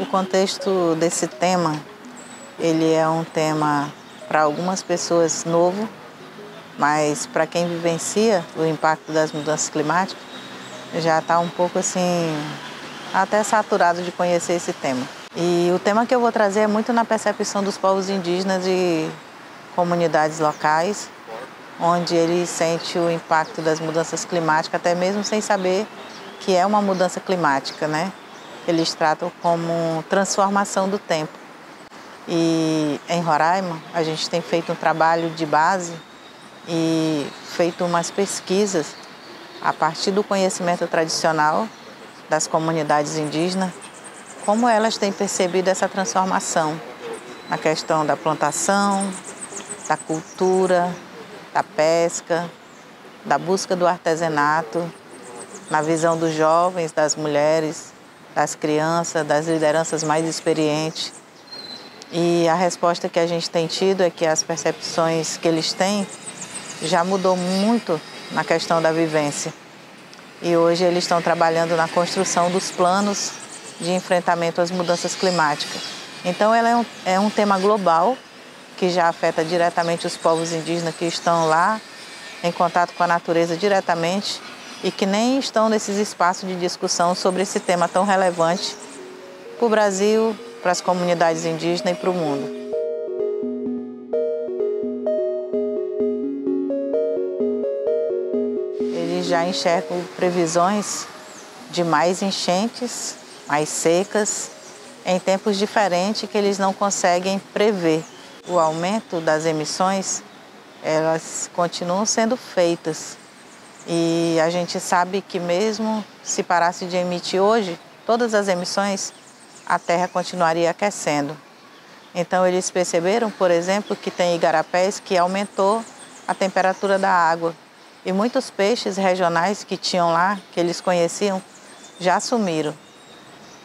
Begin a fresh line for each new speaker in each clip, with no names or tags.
O contexto desse tema, ele é um tema para algumas pessoas novo, mas para quem vivencia o impacto das mudanças climáticas, já está um pouco assim, até saturado de conhecer esse tema. E o tema que eu vou trazer é muito na percepção dos povos indígenas e comunidades locais, onde eles sentem o impacto das mudanças climáticas, até mesmo sem saber que é uma mudança climática, né? Eles tratam como transformação do tempo. E em Roraima, a gente tem feito um trabalho de base e feito umas pesquisas a partir do conhecimento tradicional das comunidades indígenas, como elas têm percebido essa transformação na questão da plantação, da cultura, da pesca, da busca do artesanato, na visão dos jovens, das mulheres, das crianças, das lideranças mais experientes. E a resposta que a gente tem tido é que as percepções que eles têm já mudou muito na questão da vivência. E hoje eles estão trabalhando na construção dos planos de enfrentamento às mudanças climáticas. Então ela é um tema global que já afeta diretamente os povos indígenas que estão lá em contato com a natureza diretamente e que nem estão nesses espaços de discussão sobre esse tema tão relevante para o Brasil, para as comunidades indígenas e para o mundo. Eles já enxergam previsões de mais enchentes, mais secas, em tempos diferentes que eles não conseguem prever. O aumento das emissões, elas continuam sendo feitas. E a gente sabe que mesmo se parasse de emitir hoje, todas as emissões, a Terra continuaria aquecendo. Então eles perceberam, por exemplo, que tem igarapés que aumentou a temperatura da água. E muitos peixes regionais que tinham lá, que eles conheciam, já sumiram.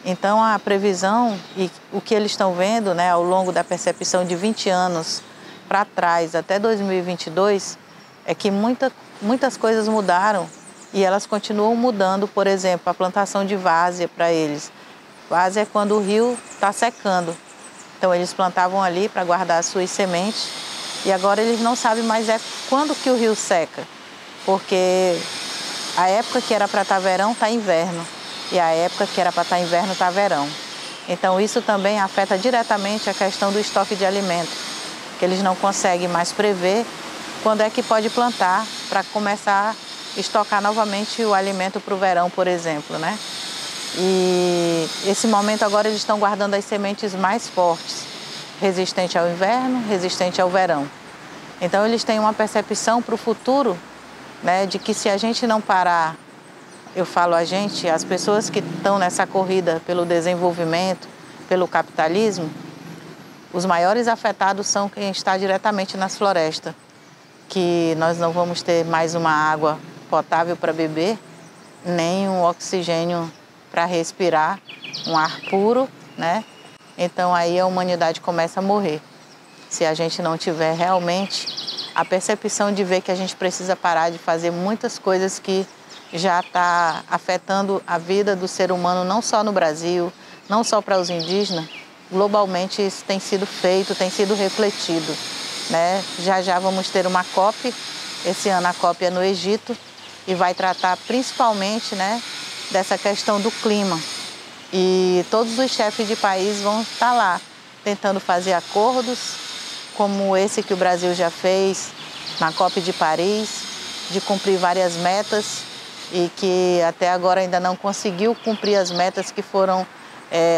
Então a previsão e o que eles estão vendo, né, ao longo da percepção de 20 anos para trás, até 2022, é que muitas coisas mudaram e elas continuam mudando. Por exemplo, a plantação de várzea para eles. Várzea é quando o rio está secando. Então eles plantavam ali para guardar as suas sementes e agora eles não sabem mais quando que o rio seca, porque a época que era para estar verão está inverno e a época que era para estar inverno está verão. Então isso também afeta diretamente a questão do estoque de alimento, que eles não conseguem mais prever quando é que pode plantar para começar a estocar novamente o alimento para o verão, por exemplo, né? E esse momento agora eles estão guardando as sementes mais fortes, resistente ao inverno, resistente ao verão. Então eles têm uma percepção para o futuro, né, de que se a gente não parar, eu falo a gente, as pessoas que estão nessa corrida pelo desenvolvimento, pelo capitalismo, os maiores afetados são quem está diretamente nas florestas, que nós não vamos ter mais uma água potável para beber, nem um oxigênio para respirar, um ar puro, né? Então aí a humanidade começa a morrer. Se a gente não tiver realmente a percepção de ver que a gente precisa parar de fazer muitas coisas que já está afetando a vida do ser humano, não só no Brasil, não só para os indígenas, globalmente isso tem sido feito, tem sido refletido, né? Já vamos ter uma COP, esse ano a COP é no Egito e vai tratar principalmente, né, dessa questão do clima. E todos os chefes de país vão estar lá tentando fazer acordos, como esse que o Brasil já fez na COP de Paris, de cumprir várias metas e que até agora ainda não conseguiu cumprir as metas que foram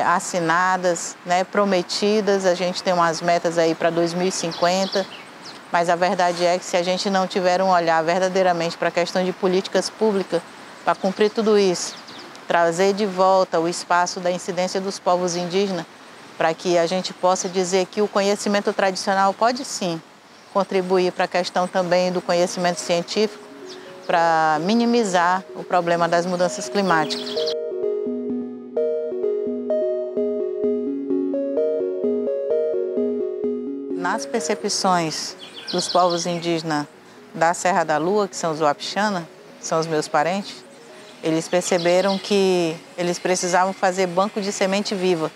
assinadas, né, prometidas. A gente tem umas metas aí para 2050, mas a verdade é que se a gente não tiver um olhar verdadeiramente para a questão de políticas públicas, para cumprir tudo isso, trazer de volta o espaço da incidência dos povos indígenas, para que a gente possa dizer que o conhecimento tradicional pode sim contribuir para a questão também do conhecimento científico, para minimizar o problema das mudanças climáticas. Nas percepções dos povos indígenas da Serra da Lua, que são os Wapixana, que são os meus parentes, eles perceberam que eles precisavam fazer banco de semente viva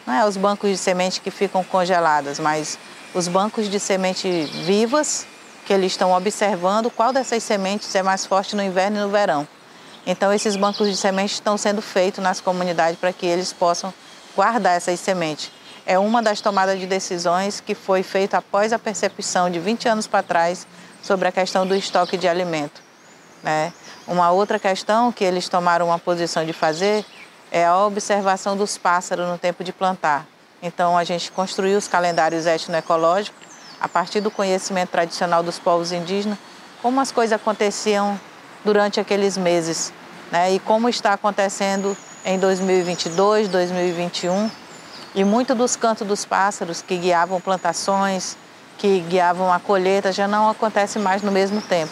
não é os bancos de semente que ficam congeladas, mas os bancos de semente vivas, que eles estão observando qual dessas sementes é mais forte no inverno e no verão. Então, esses bancos de sementes estão sendo feitos nas comunidades para que eles possam guardar essas sementes. É uma das tomadas de decisões que foi feita após a percepção de 20 anos para trás sobre a questão do estoque de alimento, né? Uma outra questão que eles tomaram uma posição de fazer é a observação dos pássaros no tempo de plantar. Então, a gente construiu os calendários etnoecológicos a partir do conhecimento tradicional dos povos indígenas, como as coisas aconteciam durante aqueles meses, né? E como está acontecendo em 2022, 2021. E muito dos cantos dos pássaros que guiavam plantações, que guiavam a colheita, já não acontece mais no mesmo tempo.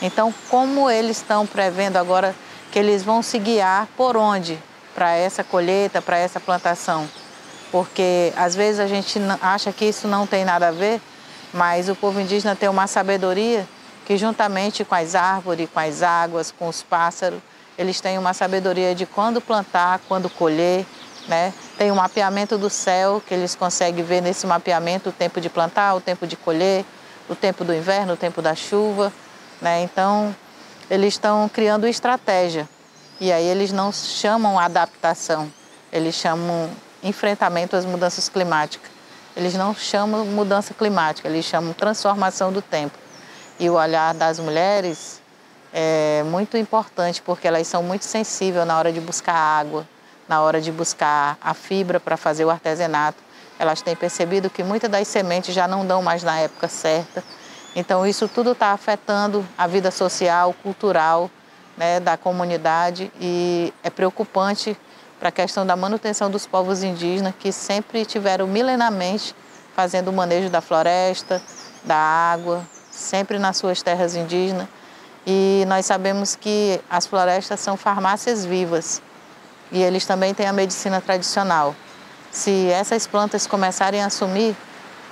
Então, como eles estão prevendo agora que eles vão se guiar por onde? Para essa colheita, para essa plantação? Porque às vezes a gente acha que isso não tem nada a ver, mas o povo indígena tem uma sabedoria que, juntamente com as árvores, com as águas, com os pássaros, eles têm uma sabedoria de quando plantar, quando colher, né? Tem um mapeamento do céu, que eles conseguem ver nesse mapeamento o tempo de plantar, o tempo de colher, o tempo do inverno, o tempo da chuva, né? Então, eles estão criando estratégia. E aí eles não chamam adaptação, eles chamam enfrentamento às mudanças climáticas. Eles não chamam mudança climática, eles chamam transformação do tempo. E o olhar das mulheres é muito importante, porque elas são muito sensíveis na hora de buscar água, na hora de buscar a fibra para fazer o artesanato. Elas têm percebido que muitas das sementes já não dão mais na época certa. Então, isso tudo está afetando a vida social, cultural, né, da comunidade, e é preocupante para a questão da manutenção dos povos indígenas, que sempre tiveram milenarmente fazendo o manejo da floresta, da água, sempre nas suas terras indígenas. E nós sabemos que as florestas são farmácias vivas e eles também têm a medicina tradicional. Se essas plantas começarem a sumir,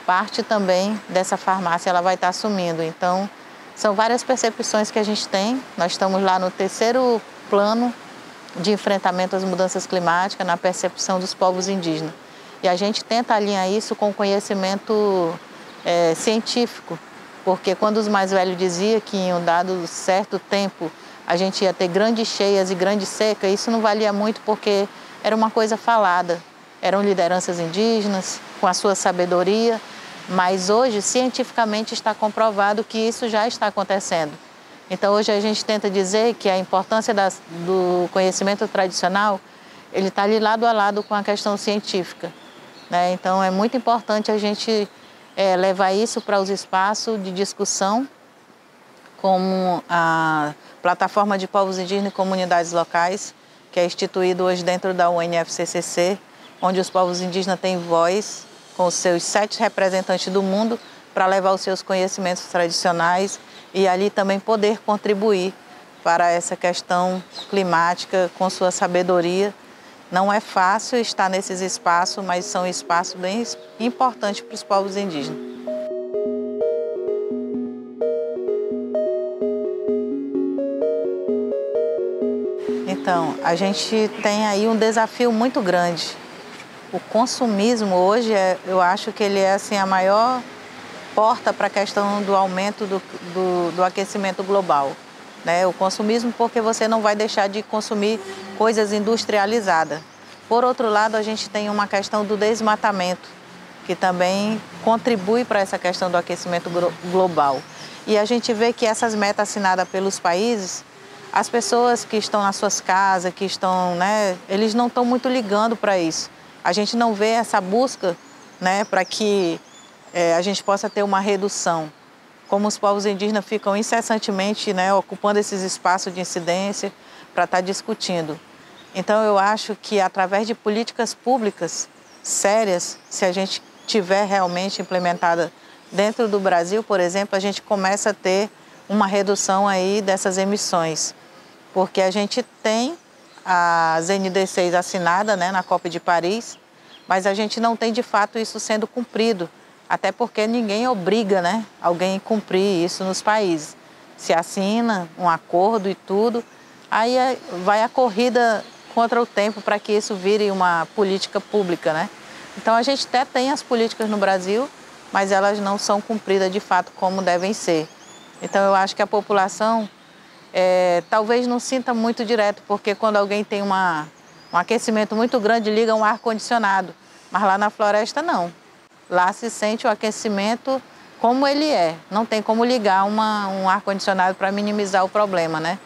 parte também dessa farmácia ela vai estar sumindo. Então, são várias percepções que a gente tem. Nós estamos lá no terceiro plano de enfrentamento às mudanças climáticas, na percepção dos povos indígenas. E a gente tenta alinhar isso com conhecimento científico, porque quando os mais velhos diziam que em um dado certo tempo a gente ia ter grandes cheias e grandes secas, isso não valia muito porque era uma coisa falada. Eram lideranças indígenas, com a sua sabedoria, mas hoje, cientificamente, está comprovado que isso já está acontecendo. Então, hoje a gente tenta dizer que a importância do conhecimento tradicional, ele está ali lado a lado com a questão científica, né? Então, é muito importante a gente levar isso para os espaços de discussão, como a Plataforma de Povos Indígenas e Comunidades Locais, que é instituído hoje dentro da UNFCCC, onde os povos indígenas têm voz, com os seus 7 representantes do mundo, para levar os seus conhecimentos tradicionais e ali também poder contribuir para essa questão climática com sua sabedoria. Não é fácil estar nesses espaços, mas são espaços bem importantes para os povos indígenas. Então, a gente tem aí um desafio muito grande. O consumismo hoje, eu acho que ele é assim, a maior porta para a questão do aumento do aquecimento global, né? O consumismo, porque você não vai deixar de consumir coisas industrializadas. Por outro lado, a gente tem uma questão do desmatamento, que também contribui para essa questão do aquecimento global. E a gente vê que essas metas assinadas pelos países, as pessoas que estão nas suas casas, que estão, né, eles não estão muito ligando para isso. A gente não vê essa busca, né, para que a gente possa ter uma redução. Como os povos indígenas ficam incessantemente, né, ocupando esses espaços de incidência para estar discutindo. Então, eu acho que através de políticas públicas sérias, se a gente tiver realmente implementada dentro do Brasil, por exemplo, a gente começa a ter uma redução aí dessas emissões. Porque a gente tem as NDCs assinadas, né, na COP de Paris, mas a gente não tem de fato isso sendo cumprido, até porque ninguém obriga, né, alguém a cumprir isso nos países. Se assina um acordo e tudo, aí vai a corrida contra o tempo para que isso vire uma política pública, né? Então a gente até tem as políticas no Brasil, mas elas não são cumpridas de fato como devem ser. Então eu acho que a população talvez não sinta muito direto, porque quando alguém tem um aquecimento muito grande, liga um ar-condicionado, mas lá na floresta não. Lá se sente o aquecimento como ele é, não tem como ligar um ar-condicionado para minimizar o problema, né?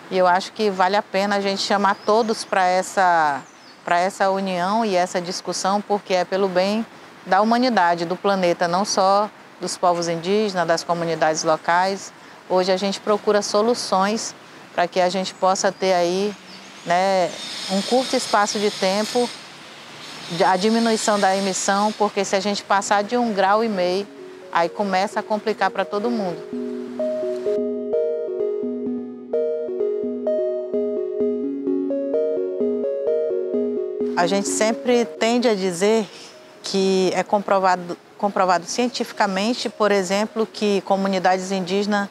E eu acho que vale a pena a gente chamar todos para essa união e essa discussão, porque é pelo bem da humanidade, do planeta, não só dos povos indígenas, das comunidades locais. Hoje a gente procura soluções para que a gente possa ter aí, né, um curto espaço de tempo, a diminuição da emissão, porque se a gente passar de 1,5 grau, aí começa a complicar para todo mundo. A gente sempre tende a dizer que é comprovado cientificamente, por exemplo, que comunidades indígenas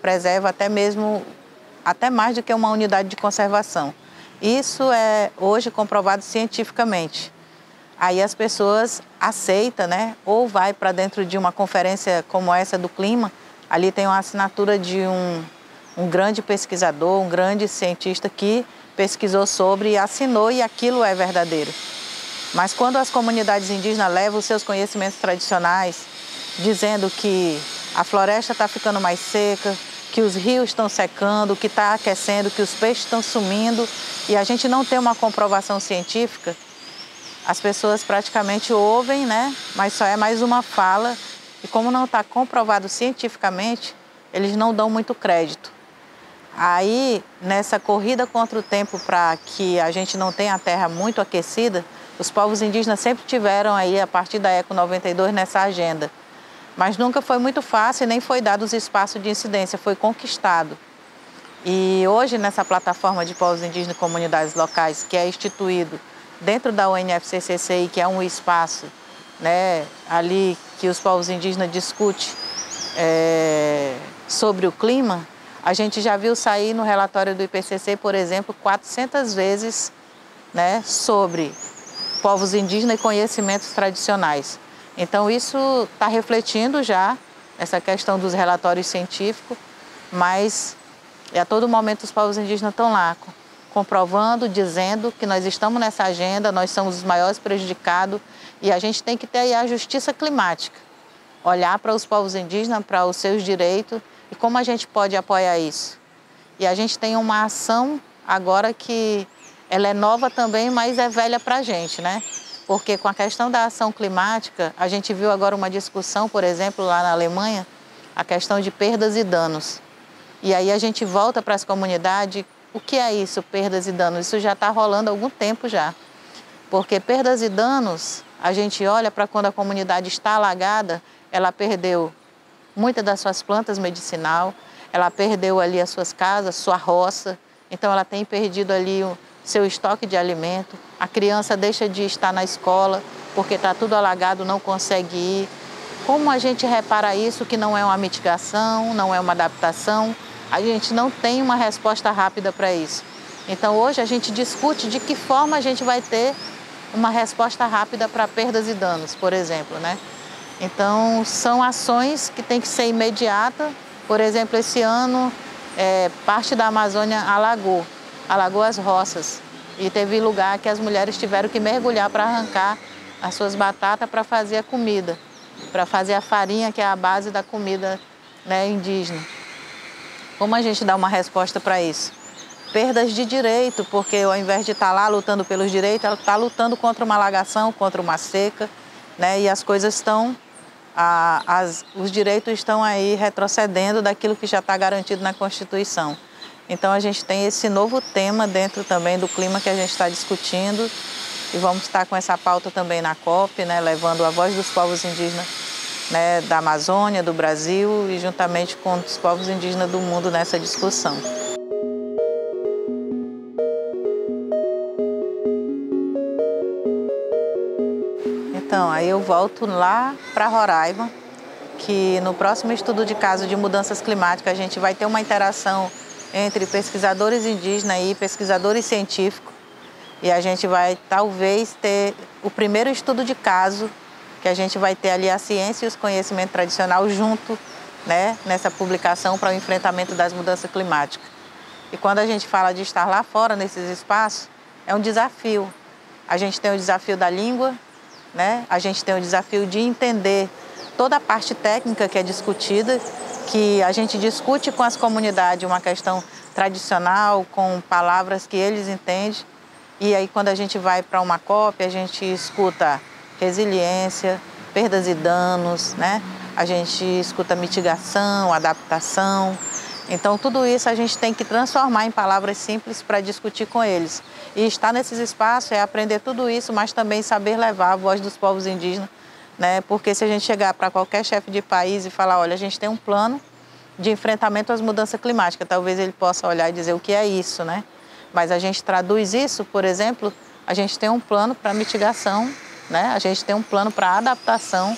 preserva até mais do que uma unidade de conservação. Isso é hoje comprovado cientificamente. Aí as pessoas aceitam, né? Ou vai para dentro de uma conferência como essa do clima, ali tem uma assinatura de um grande pesquisador, um grande cientista que pesquisou sobre e assinou, e aquilo é verdadeiro. Mas quando as comunidades indígenas levam os seus conhecimentos tradicionais, dizendo que a floresta está ficando mais seca, que os rios estão secando, que está aquecendo, que os peixes estão sumindo, e a gente não tem uma comprovação científica, as pessoas praticamente ouvem, né? Mas só é mais uma fala, e como não está comprovado cientificamente, eles não dão muito crédito. Aí, nessa corrida contra o tempo para que a gente não tenha a terra muito aquecida, os povos indígenas sempre tiveram aí, a partir da Eco 92, nessa agenda. Mas nunca foi muito fácil e nem foi dado os espaços de incidência, foi conquistado. E hoje, nessa plataforma de povos indígenas e comunidades locais, que é instituído dentro da UNFCCC, que é um espaço, né, ali que os povos indígenas discutem sobre o clima, a gente já viu sair no relatório do IPCC, por exemplo, 400 vezes, né, sobre povos indígenas e conhecimentos tradicionais. Então isso está refletindo já essa questão dos relatórios científicos, mas a todo momento os povos indígenas estão lá comprovando, dizendo que nós estamos nessa agenda, nós somos os maiores prejudicados e a gente tem que ter aí a justiça climática, olhar para os povos indígenas, para os seus direitos e como a gente pode apoiar isso. E a gente tem uma ação agora que ela é nova também, mas é velha para a gente, né? Porque com a questão da ação climática, a gente viu agora uma discussão, por exemplo, lá na Alemanha, a questão de perdas e danos. E aí a gente volta para as comunidades, o que é isso, perdas e danos? Isso já está rolando há algum tempo já. Porque perdas e danos, a gente olha para quando a comunidade está alagada, ela perdeu muitas das suas plantas medicinal, ela perdeu ali as suas casas, sua roça, então ela tem perdido ali o seu estoque de alimento, a criança deixa de estar na escola porque está tudo alagado, não consegue ir. Como a gente repara isso, que não é uma mitigação, não é uma adaptação, a gente não tem uma resposta rápida para isso. Então hoje a gente discute de que forma a gente vai ter uma resposta rápida para perdas e danos, por exemplo, né? Então são ações que têm que ser imediatas. Por exemplo, esse ano parte da Amazônia alagou as roças e teve lugar que as mulheres tiveram que mergulhar para arrancar as suas batatas para fazer a comida, para fazer a farinha, que é a base da comida, né, indígena. Como a gente dá uma resposta para isso? Perdas de direito, porque ao invés de estar lá lutando pelos direitos, ela está lutando contra uma alagação, contra uma seca, né, e as coisas estão, os direitos estão aí retrocedendo daquilo que já está garantido na Constituição. Então a gente tem esse novo tema dentro também do clima que a gente está discutindo e vamos estar com essa pauta também na COP, né, levando a voz dos povos indígenas, né, da Amazônia, do Brasil e juntamente com os povos indígenas do mundo nessa discussão. Então, aí eu volto lá para Roraima, que no próximo estudo de caso de mudanças climáticas a gente vai ter uma interação entre pesquisadores indígenas e pesquisadores científicos. E a gente vai, talvez, ter o primeiro estudo de caso, que a gente vai ter ali a ciência e os conhecimentos tradicionais junto, né, nessa publicação para o enfrentamento das mudanças climáticas. E quando a gente fala de estar lá fora, nesses espaços, é um desafio. A gente tem o desafio da língua, né? A gente tem o desafio de entender toda a parte técnica que é discutida, que a gente discute com as comunidades uma questão tradicional, com palavras que eles entendem. E aí, quando a gente vai para uma COP, a gente escuta resiliência, perdas e danos, né? A gente escuta mitigação, adaptação. Então, tudo isso a gente tem que transformar em palavras simples para discutir com eles. E estar nesses espaços é aprender tudo isso, mas também saber levar a voz dos povos indígenas, né? Porque se a gente chegar para qualquer chefe de país e falar, olha, a gente tem um plano de enfrentamento às mudanças climáticas, talvez ele possa olhar e dizer o que é isso, né? Mas a gente traduz isso, por exemplo, a gente tem um plano para mitigação, né? A gente tem um plano para adaptação,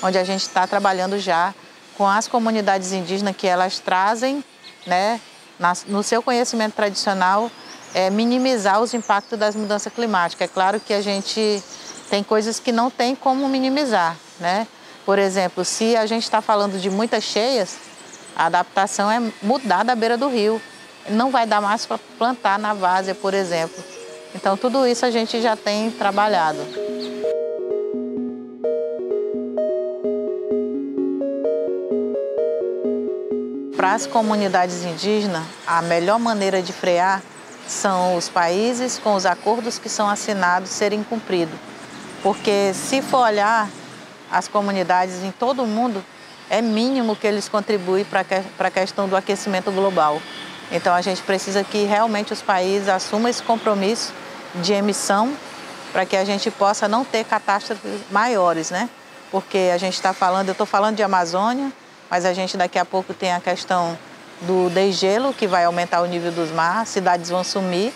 onde a gente está trabalhando já com as comunidades indígenas que elas trazem, né, no seu conhecimento tradicional, minimizar os impactos das mudanças climáticas. É claro que a gente tem coisas que não tem como minimizar, né? Por exemplo, se a gente está falando de muitas cheias, a adaptação é mudar da beira do rio. Não vai dar mais para plantar na várzea, por exemplo. Então, tudo isso a gente já tem trabalhado. Para as comunidades indígenas, a melhor maneira de frear são os países com os acordos que são assinados serem cumpridos. Porque se for olhar as comunidades em todo o mundo, é mínimo que eles contribuem para a questão do aquecimento global. Então a gente precisa que realmente os países assumam esse compromisso de emissão para que a gente possa não ter catástrofes maiores, né? Porque a gente está falando, eu estou falando de Amazônia, mas a gente daqui a pouco tem a questão do degelo, que vai aumentar o nível dos mares, cidades vão sumir,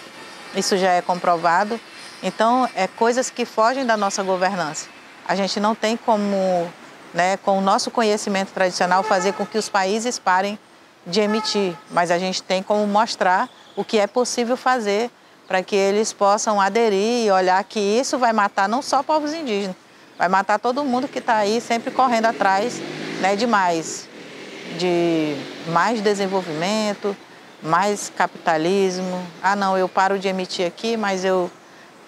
isso já é comprovado. Então, é coisas que fogem da nossa governança. A gente não tem como, né, com o nosso conhecimento tradicional, fazer com que os países parem de emitir, mas a gente tem como mostrar o que é possível fazer para que eles possam aderir e olhar que isso vai matar não só povos indígenas, vai matar todo mundo que está aí sempre correndo atrás, né, de mais desenvolvimento, mais capitalismo. Ah, não, eu paro de emitir aqui, mas eu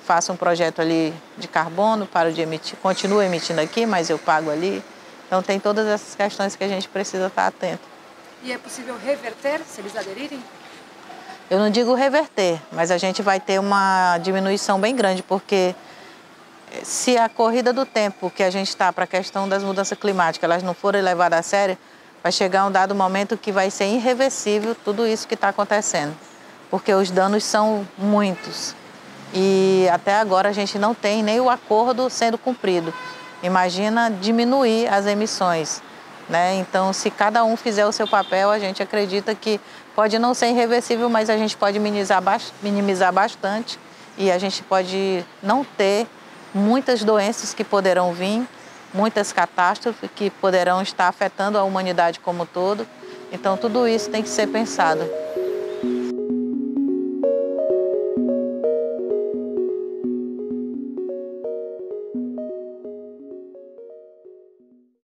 faço um projeto ali de carbono, paro de emitir, continuo emitindo aqui, mas eu pago ali. Então tem todas essas questões que a gente precisa estar atento.
E é possível reverter se eles aderirem?
Eu não digo reverter, mas a gente vai ter uma diminuição bem grande, porque se a corrida do tempo que a gente está para a questão das mudanças climáticas, elas não forem levadas a sério, vai chegar um dado momento que vai ser irreversível tudo isso que está acontecendo, porque os danos são muitos. E até agora a gente não tem nem o acordo sendo cumprido. Imagina diminuir as emissões, né? Então, se cada um fizer o seu papel, a gente acredita que pode não ser irreversível, mas a gente pode minimizar bastante e a gente pode não ter muitas doenças que poderão vir, muitas catástrofes que poderão estar afetando a humanidade como um todo. Então, tudo isso tem que ser pensado.